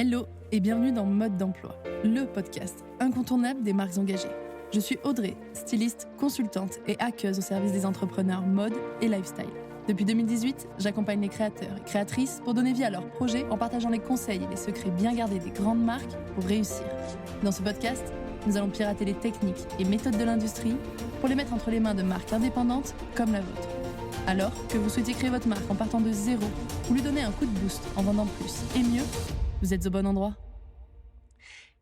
Hello et bienvenue dans Mode d'emploi, le podcast incontournable des marques engagées. Je suis Audrey, styliste, consultante et hackeuse au service des entrepreneurs mode et lifestyle. Depuis 2018, j'accompagne les créateurs et créatrices pour donner vie à leurs projets en partageant les conseils et les secrets bien gardés des grandes marques pour réussir. Dans ce podcast, nous allons pirater les techniques et méthodes de l'industrie pour les mettre entre les mains de marques indépendantes comme la vôtre. Alors que vous souhaitez créer votre marque en partant de zéro ou lui donner un coup de boost en vendant plus et mieux, vous êtes au bon endroit.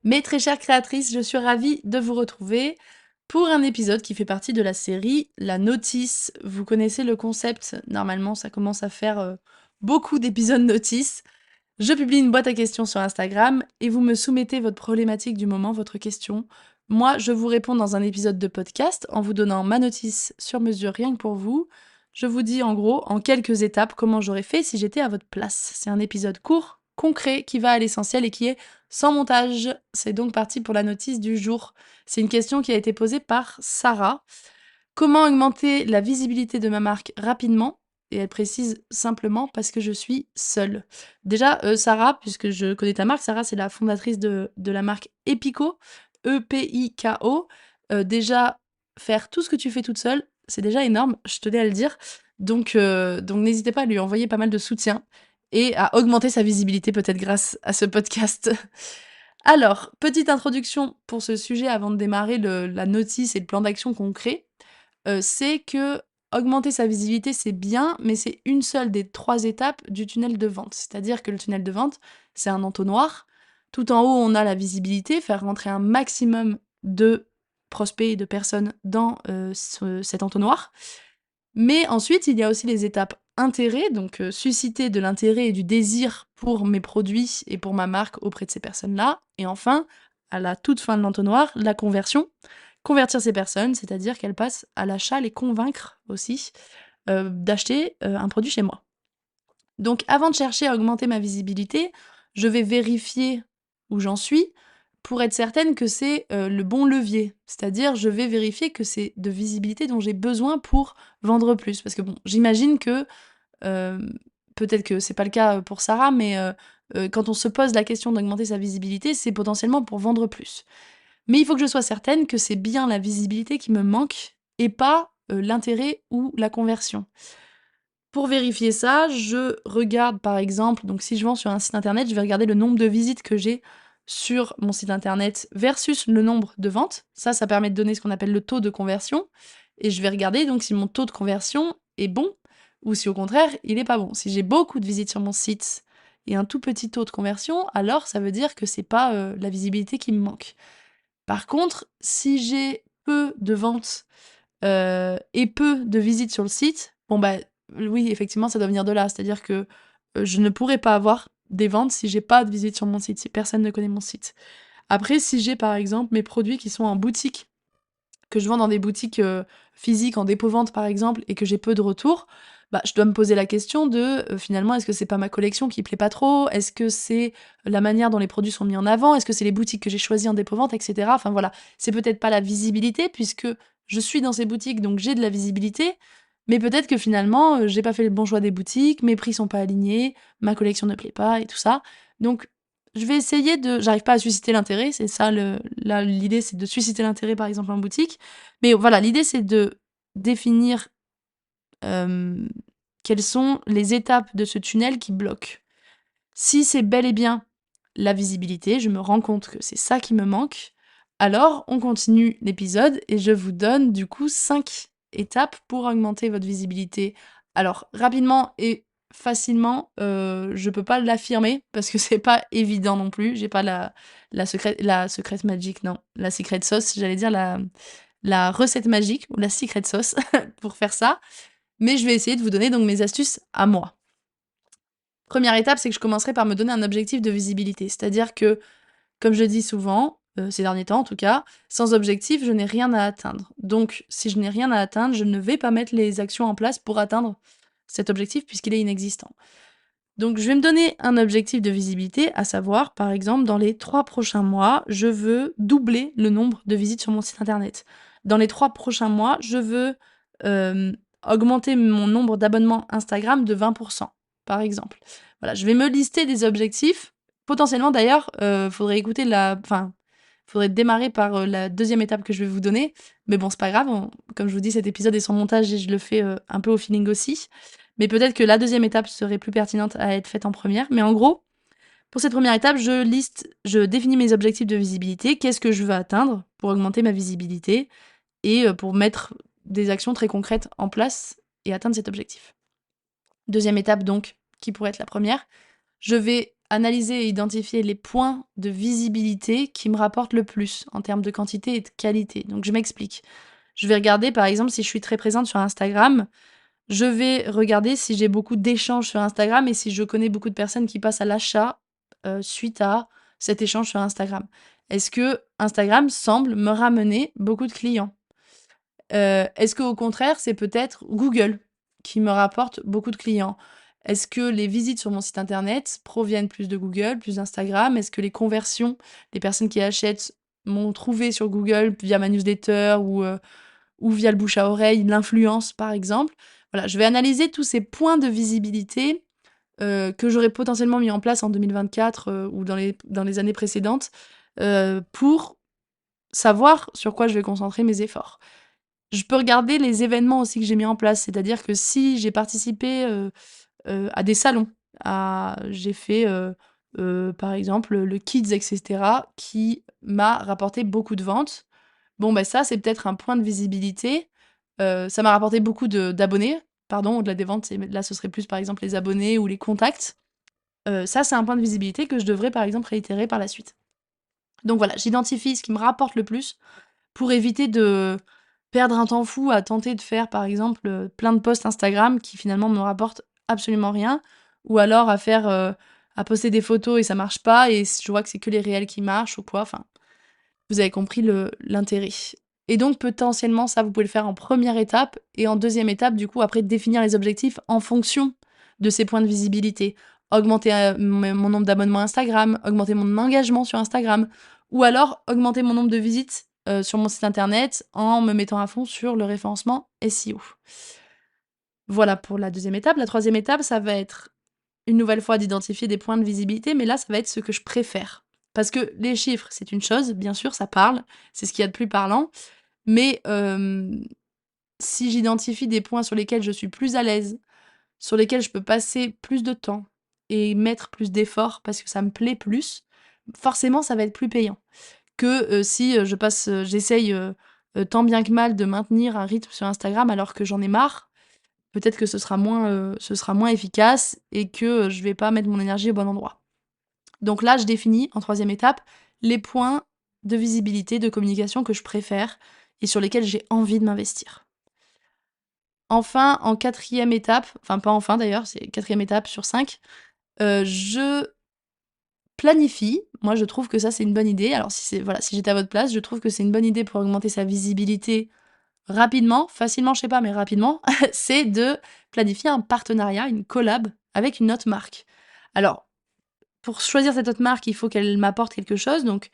Mes très chères créatrices, je suis ravie de vous retrouver pour un épisode qui fait partie de la série La Notice. Vous connaissez le concept, normalement ça commence à faire beaucoup d'épisodes Notice. Je publie une boîte à questions sur Instagram et vous me soumettez votre problématique du moment, votre question. Moi, je vous réponds dans un épisode de podcast en vous donnant ma notice sur mesure rien que pour vous. Je vous dis en gros, en quelques étapes, comment j'aurais fait si j'étais à votre place. C'est un épisode court, concret, qui va à l'essentiel et qui est sans montage. C'est donc parti pour la notice du jour. C'est une question qui a été posée par Sarah. Comment augmenter la visibilité de ma marque rapidement ? Et elle précise simplement parce que je suis seule. Déjà, Sarah, puisque je connais ta marque, Sarah, c'est la fondatrice de la marque Epiko, E-P-I-K-O. Déjà, faire tout ce que tu fais toute seule, c'est déjà énorme, je tenais à le dire. Donc n'hésitez pas à lui envoyer pas mal de soutien et à augmenter sa visibilité peut-être grâce à ce podcast. Alors, petite introduction pour ce sujet avant de démarrer la notice et le plan d'action concret. C'est que augmenter sa visibilité, c'est bien, mais c'est une seule des 3 étapes du tunnel de vente. C'est-à-dire que le tunnel de vente, c'est un entonnoir. Tout en haut, on a la visibilité, faire rentrer un maximum de prospects et de personnes dans cet entonnoir. Mais ensuite, il y a aussi les étapes intérêt, donc susciter de l'intérêt et du désir pour mes produits et pour ma marque auprès de ces personnes-là. Et enfin, à la toute fin de l'entonnoir, la conversion. Convertir ces personnes, c'est-à-dire qu'elles passent à l'achat, les convaincre aussi d'acheter un produit chez moi. Donc avant de chercher à augmenter ma visibilité, je vais vérifier où j'en suis pour être certaine que c'est le bon levier. C'est-à-dire, je vais vérifier que c'est de visibilité dont j'ai besoin pour vendre plus. Parce que bon, j'imagine que, peut-être que c'est pas le cas pour Sarah, mais quand on se pose la question d'augmenter sa visibilité, c'est potentiellement pour vendre plus. Mais il faut que je sois certaine que c'est bien la visibilité qui me manque et pas l'intérêt ou la conversion. Pour vérifier ça, je regarde par exemple, donc si je vends sur un site internet, je vais regarder le nombre de visites que j'ai sur mon site internet versus le nombre de ventes. Ça permet de donner ce qu'on appelle le taux de conversion. Et je vais regarder donc si mon taux de conversion est bon ou si au contraire il n'est pas bon. Si j'ai beaucoup de visites sur mon site et un tout petit taux de conversion, alors ça veut dire que c'est pas la visibilité qui me manque. Par contre, si j'ai peu de ventes et peu de visites sur le site, bon bah oui, effectivement, ça doit venir de là. C'est-à-dire que je ne pourrais pas avoir des ventes si j'ai pas de visites sur mon site, si personne ne connaît mon site. Après, si j'ai par exemple mes produits qui sont en boutique, que je vends dans des boutiques physiques, en dépôt-vente par exemple, et que j'ai peu de retours, bah, je dois me poser la question de finalement, est-ce que c'est pas ma collection qui plaît pas trop? Est-ce que c'est la manière dont les produits sont mis en avant? Est-ce que c'est les boutiques que j'ai choisies en dépôt-vente, etc. Enfin voilà, c'est peut-être pas la visibilité puisque je suis dans ces boutiques, donc j'ai de la visibilité, mais peut-être que finalement, j'ai pas fait le bon choix des boutiques, mes prix sont pas alignés, ma collection ne plaît pas et tout ça. Donc je vais essayer de j'arrive pas à susciter l'intérêt, c'est ça là, l'idée c'est de susciter l'intérêt par exemple en boutique. Mais voilà, l'idée c'est de définir, quelles sont les étapes de ce tunnel qui bloquent. Si c'est bel et bien la visibilité, je me rends compte que c'est ça qui me manque, alors on continue l'épisode et je vous donne du coup 5 étapes pour augmenter votre visibilité. Alors rapidement et facilement, je peux pas l'affirmer parce que c'est pas évident non plus. J'ai pas la secret magic, non, la secret sauce, j'allais dire la recette magique ou la secret sauce pour faire ça. Mais je vais essayer de vous donner donc mes astuces à moi. Première étape, c'est que je commencerai par me donner un objectif de visibilité. C'est-à-dire que, comme je dis souvent, ces derniers temps en tout cas, sans objectif, je n'ai rien à atteindre. Donc, si je n'ai rien à atteindre, je ne vais pas mettre les actions en place pour atteindre cet objectif puisqu'il est inexistant. Donc, je vais me donner un objectif de visibilité, à savoir, par exemple, dans les 3 prochains mois, je veux doubler le nombre de visites sur mon site internet. Dans les 3 prochains mois, je veux augmenter mon nombre d'abonnements Instagram de 20%, par exemple. Voilà, je vais me lister des objectifs potentiellement d'ailleurs, faudrait écouter faudrait démarrer par, la deuxième étape que je vais vous donner. Mais bon, c'est pas grave, comme je vous dis, cet épisode est sans montage et je le fais, un peu au feeling aussi. Mais peut-être que la deuxième étape serait plus pertinente à être faite en première. Mais en gros, pour cette première étape, je définis mes objectifs de visibilité. Qu'est-ce que je veux atteindre pour augmenter ma visibilité et pour mettre des actions très concrètes en place et atteindre cet objectif. Deuxième étape donc, qui pourrait être la première, je vais analyser et identifier les points de visibilité qui me rapportent le plus en termes de quantité et de qualité. Donc je m'explique. Je vais regarder par exemple si je suis très présente sur Instagram, je vais regarder si j'ai beaucoup d'échanges sur Instagram et si je connais beaucoup de personnes qui passent à l'achat, suite à cet échange sur Instagram. Est-ce que Instagram semble me ramener beaucoup de clients? Est-ce qu'au contraire, c'est peut-être Google qui me rapporte beaucoup de clients? Est-ce que les visites sur mon site internet proviennent plus de Google, plus d'Instagram? Est-ce que les conversions, les personnes qui achètent m'ont trouvé sur Google via ma newsletter ou via le bouche à oreille, l'influence par exemple? Voilà, je vais analyser tous ces points de visibilité, que j'aurais potentiellement mis en place en 2024, ou dans les années précédentes, pour savoir sur quoi je vais concentrer mes efforts. Je peux regarder les événements aussi que j'ai mis en place, c'est-à-dire que si j'ai participé, à des salons, j'ai fait, par exemple, le Kids et cetera, qui m'a rapporté beaucoup de ventes. Bon, bah, ça, c'est peut-être un point de visibilité. Ça m'a rapporté beaucoup d'abonnés, pardon, au-delà des ventes, là, ce serait plus, par exemple, les abonnés ou les contacts. Ça, c'est un point de visibilité que je devrais, par exemple, réitérer par la suite. Donc voilà, j'identifie ce qui me rapporte le plus pour éviter de perdre un temps fou à tenter de faire, par exemple, plein de posts Instagram qui finalement me rapportent absolument rien, ou alors à poster des photos et ça marche pas et je vois que c'est que les réels qui marchent ou quoi, enfin, vous avez compris l'intérêt. Et donc potentiellement ça, vous pouvez le faire en première étape et en deuxième étape, du coup, après définir les objectifs en fonction de ces points de visibilité. Augmenter, mon nombre d'abonnements Instagram, augmenter mon engagement sur Instagram ou alors augmenter mon nombre de visites, sur mon site internet en me mettant à fond sur le référencement SEO. Voilà pour la deuxième étape. La troisième étape, ça va être une nouvelle fois d'identifier des points de visibilité, mais là, ça va être ce que je préfère. Parce que les chiffres, c'est une chose, bien sûr, ça parle, c'est ce qu'il y a de plus parlant, mais si j'identifie des points sur lesquels je suis plus à l'aise, sur lesquels je peux passer plus de temps et mettre plus d'efforts parce que ça me plaît plus, forcément, ça va être plus payant que, si, j'essaye, tant bien que mal de maintenir un rythme sur Instagram alors que j'en ai marre. Peut-être que ce sera moins efficace et que, je vais pas mettre mon énergie au bon endroit. Donc là, je définis, en troisième étape, les points de visibilité, de communication que je préfère et sur lesquels j'ai envie de m'investir. Enfin, en quatrième étape, enfin pas enfin d'ailleurs, c'est quatrième étape sur 5, je planifie. Moi, je trouve que ça, c'est une bonne idée. Alors si j'étais à votre place, je trouve que c'est une bonne idée pour augmenter sa visibilité rapidement, facilement, je sais pas, mais rapidement, c'est de planifier un partenariat, une collab avec une autre marque. Alors, pour choisir cette autre marque, il faut qu'elle m'apporte quelque chose. Donc,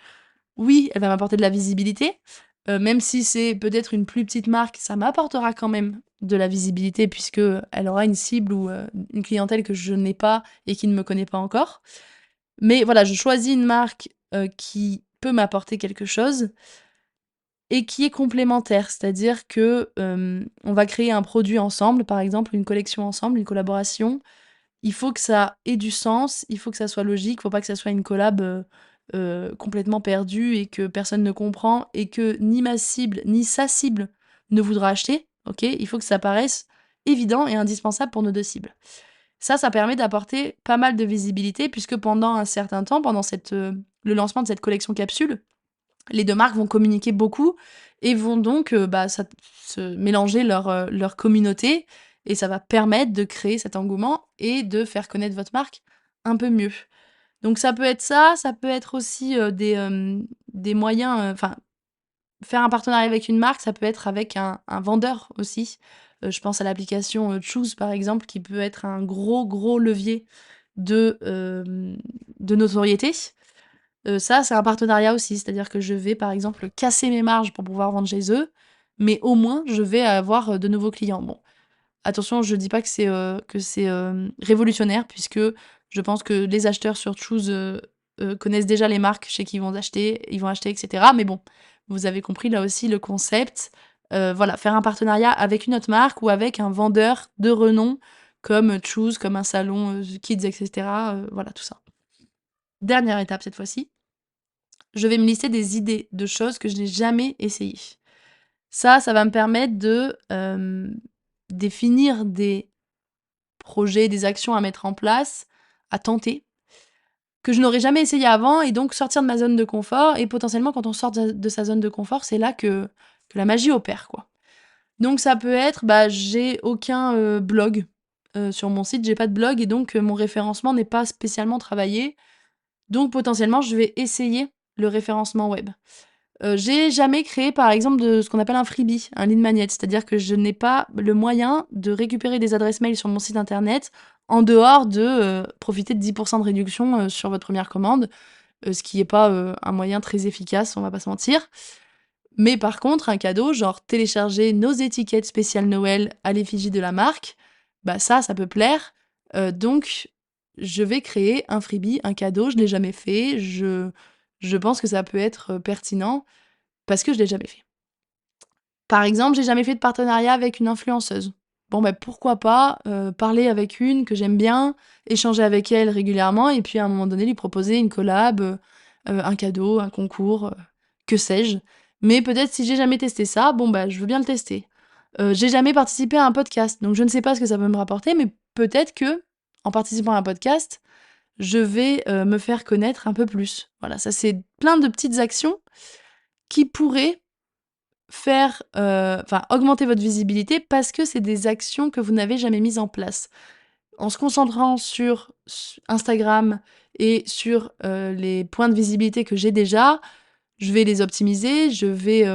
oui, elle va m'apporter de la visibilité. Même si c'est peut-être une plus petite marque, ça m'apportera quand même de la visibilité puisque elle aura une cible ou une clientèle que je n'ai pas et qui ne me connaît pas encore. Mais voilà, je choisis une marque qui peut m'apporter quelque chose et qui est complémentaire. C'est-à-dire que on va créer un produit ensemble, par exemple, une collection ensemble, une collaboration. Il faut que ça ait du sens, il faut que ça soit logique, faut pas que ça soit une collab, complètement perdue et que personne ne comprend et que ni ma cible, ni sa cible ne voudra acheter, OK? Il faut que ça paraisse évident et indispensable pour nos 2 cibles. Ça permet d'apporter pas mal de visibilité puisque pendant un certain temps, pendant le lancement de cette collection capsule, les 2 marques vont communiquer beaucoup et vont donc, se mélanger leur communauté et ça va permettre de créer cet engouement et de faire connaître votre marque un peu mieux. Donc ça peut être ça, ça peut être aussi, des moyens, enfin, faire un partenariat avec une marque, ça peut être avec un vendeur aussi. Je pense à l'application, Choose par exemple qui peut être un gros, gros levier de notoriété. Ça, c'est un partenariat aussi, c'est-à-dire que je vais, par exemple, casser mes marges pour pouvoir vendre chez eux, mais au moins je vais avoir, de nouveaux clients. Bon, attention, je dis pas que c'est révolutionnaire puisque je pense que les acheteurs sur Choose, connaissent déjà les marques chez qui ils vont acheter, etc. Mais bon, vous avez compris là aussi le concept. Voilà, faire un partenariat avec une autre marque ou avec un vendeur de renom comme Choose, comme un salon Kids, etc. Voilà, tout ça. Dernière étape cette fois-ci, je vais me lister des idées de choses que je n'ai jamais essayées. Ça va me permettre de définir des projets, des actions à mettre en place, à tenter, que je n'aurais jamais essayé avant et donc sortir de ma zone de confort. Et potentiellement, quand on sort de sa zone de confort, c'est là que la magie opère, quoi. Donc ça peut être, j'ai aucun blog sur mon site, j'ai pas de blog et donc mon référencement n'est pas spécialement travaillé. Donc potentiellement, je vais essayer le référencement web. J'ai jamais créé, par exemple, de ce qu'on appelle un freebie, un lead magnet. C'est-à-dire que je n'ai pas le moyen de récupérer des adresses mail sur mon site internet en dehors de profiter de 10 de réduction sur votre première commande, ce qui est pas un moyen très efficace, on va pas se mentir. Mais par contre, un cadeau, genre télécharger nos étiquettes spéciales Noël à l'effigie de la marque, ça peut plaire. Donc, je vais créer un freebie, un cadeau. Je l'ai jamais fait. Je pense que ça peut être pertinent parce que je l'ai jamais fait. Par exemple, j'ai jamais fait de partenariat avec une influenceuse. Bon, pourquoi pas parler avec une que j'aime bien, échanger avec elle régulièrement et puis à un moment donné lui proposer une collab, un cadeau, un concours, que sais-je. Mais peut-être si j'ai jamais testé ça, je veux bien le tester. J'ai jamais participé à un podcast, donc je ne sais pas ce que ça peut me rapporter, mais peut-être que, en participant à un podcast, je vais me faire connaître un peu plus. Voilà, ça c'est plein de petites actions qui pourraient augmenter votre visibilité parce que c'est des actions que vous n'avez jamais mises en place. En se concentrant sur Instagram et sur les points de visibilité que j'ai déjà, je vais les optimiser, je vais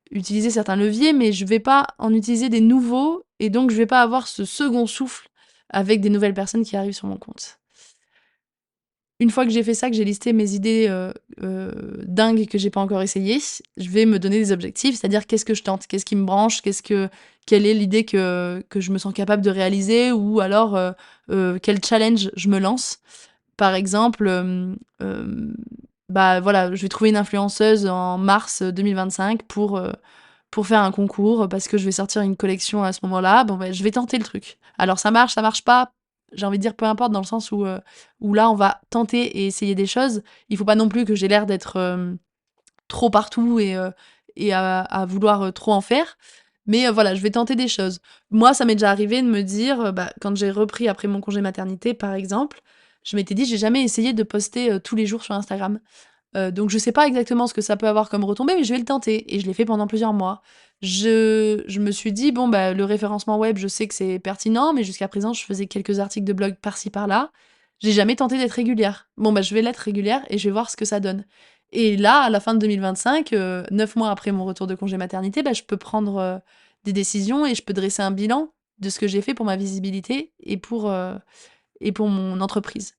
utiliser certains leviers, mais je vais pas en utiliser des nouveaux et donc je vais pas avoir ce second souffle avec des nouvelles personnes qui arrivent sur mon compte. Une fois que j'ai fait ça, que j'ai listé mes idées dingues que j'ai pas encore essayées, je vais me donner des objectifs, c'est-à-dire qu'est-ce que je tente, qu'est-ce qui me branche, quelle est l'idée que je me sens capable de réaliser, ou alors quel challenge je me lance. Par exemple, je vais trouver une influenceuse en mars 2025 pour faire un concours, parce que je vais sortir une collection à ce moment-là. Je vais tenter le truc. Alors ça marche pas, j'ai envie de dire peu importe, dans le sens où là on va tenter et essayer des choses. Il faut pas non plus que j'ai l'air d'être trop partout et à vouloir trop en faire. Mais voilà, je vais tenter des choses. Moi, ça m'est déjà arrivé de me dire, quand j'ai repris après mon congé maternité, par exemple, je m'étais dit, j'ai jamais essayé de poster tous les jours sur Instagram. Donc je sais pas exactement ce que ça peut avoir comme retombée, mais je vais le tenter. Et je l'ai fait pendant plusieurs mois. Je me suis dit, le référencement web, je sais que c'est pertinent, mais jusqu'à présent, je faisais quelques articles de blog par-ci par-là. J'ai jamais tenté d'être régulière. Je vais l'être régulière et je vais voir ce que ça donne. Et là, à la fin de 2025, 9 mois après mon retour de congé maternité, je peux prendre des décisions et je peux dresser un bilan de ce que j'ai fait pour ma visibilité et pour mon entreprise.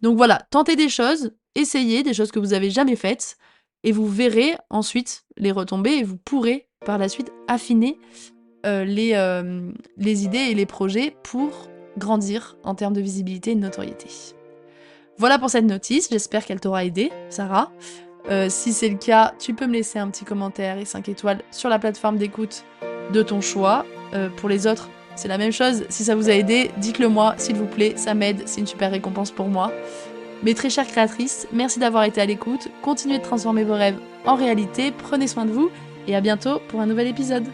Donc voilà, tentez des choses, essayez des choses que vous n'avez jamais faites, et vous verrez ensuite les retombées, et vous pourrez par la suite affiner les idées et les projets pour grandir en termes de visibilité et de notoriété. Voilà pour cette notice, j'espère qu'elle t'aura aidé, Sarah. Si c'est le cas, tu peux me laisser un petit commentaire et 5 étoiles sur la plateforme d'écoute de ton choix. Pour les autres, c'est la même chose. Si ça vous a aidé, dites-le moi, s'il vous plaît, ça m'aide, c'est une super récompense pour moi. Mes très chères créatrices, merci d'avoir été à l'écoute. Continuez de transformer vos rêves en réalité, prenez soin de vous et à bientôt pour un nouvel épisode.